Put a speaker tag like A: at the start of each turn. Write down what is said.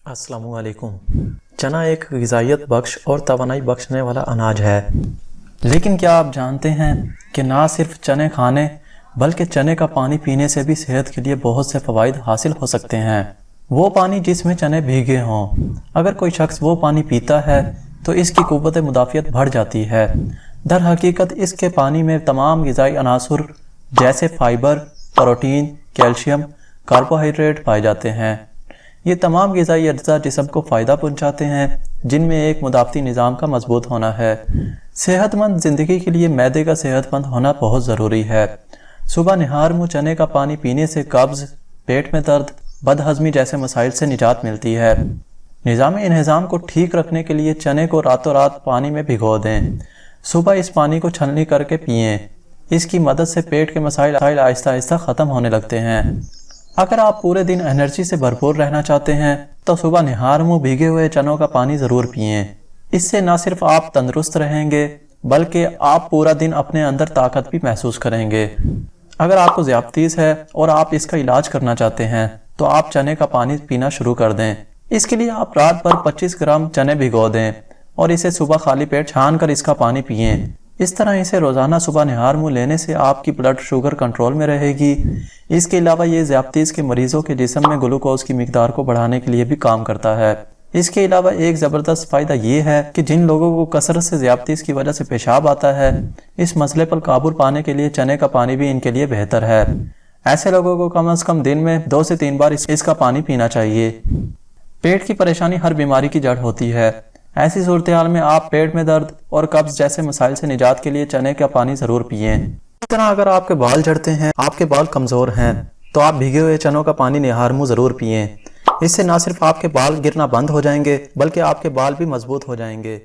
A: अस्सलामु अलैकुम। चना एक ग़िज़ाइयत बख्श और तवानाई बख्शने वाला अनाज है, लेकिन क्या आप जानते हैं कि ना सिर्फ चने खाने बल्कि चने का पानी पीने से भी सेहत के लिए बहुत से फ़वाइद हासिल हो सकते हैं। वो पानी जिसमें चने भीगे हों, अगर कोई शख्स वो पानी पीता है तो इसकी क़ुव्वत मुदाफ़ियत बढ़ जाती है। दर हकीकत इसके पानी में तमाम ग़िज़ाई अनासुर जैसे फ़ाइबर, प्रोटीन, कैल्शियम, कार्बोहाइड्रेट पाए जाते हैं। ये तमाम ग़िज़ाई अज्जा जिस्म को फ़ायदा पहुँचाते हैं, जिनमें एक मुदाफ़ती निज़ाम का मजबूत होना है। सेहतमंद ज़िंदगी के लिए मैदे का सेहतमंद होना बहुत ज़रूरी है। सुबह निहार मुँह चने का पानी पीने से कब्ज़, पेट में दर्द, बदहज़मी जैसे मसाइल से निजात मिलती है। निज़ाम इंहिज़ाम को ठीक रखने के लिए चने को रातों रात पानी में भिगो दें। सुबह इस पानी को छलनी करके पिएँ। इसकी मदद से पेट के मसाइल आहिस्ता आहिस्ता ख़त्म होने लगते हैं। अगर आप पूरे दिन एनर्जी से भरपूर रहना चाहते हैं तो सुबह निहार मुँह भीगे हुए चनों का पानी ज़रूर पिएँ। इससे न सिर्फ आप तंदुरुस्त रहेंगे बल्कि आप पूरा दिन अपने अंदर ताकत भी महसूस करेंगे। अगर आपको ज़ियादतीस है और आप इसका इलाज करना चाहते हैं तो आप चने का पानी पीना शुरू कर दें। इसके लिए आप रात भर 25 ग्राम चने भिगो दें और इसे सुबह खाली पेट छान कर इसका पानी पिएँ। इस तरह इसे रोज़ाना सुबह निहार मुँह लेने से आपकी ब्लड शुगर कंट्रोल में रहेगी। इसके अलावा ये ज़ियादतीस के मरीज़ों के जिस्म में ग्लूकोज की मिकदार को बढ़ाने के लिए भी काम करता है। इसके अलावा एक ज़बरदस्त फ़ायदा ये है कि जिन लोगों को कसरत से ज़ियादतीस की वजह से पेशाब आता है, इस मसले पर काबू पाने के लिए चने का पानी भी इनके लिए बेहतर है। ऐसे लोगों को कम से कम दिन में 2 से 3 बार इसका पानी पीना चाहिए। पेट की परेशानी हर बीमारी की जड़ होती है। ऐसी सूरत हाल में आप पेट में दर्द और कब्ज़ जैसे मसाइल से निजात के लिए चने का पानी ज़रूर पिएँ। इस तरह अगर आपके बाल झड़ते हैं, आपके बाल कमज़ोर हैं, तो आप भीगे हुए चनों का पानी निहार मुँह ज़रूर पिएँ। इससे ना सिर्फ आपके बाल गिरना बंद हो जाएंगे बल्कि आपके बाल भी मजबूत हो जाएंगे।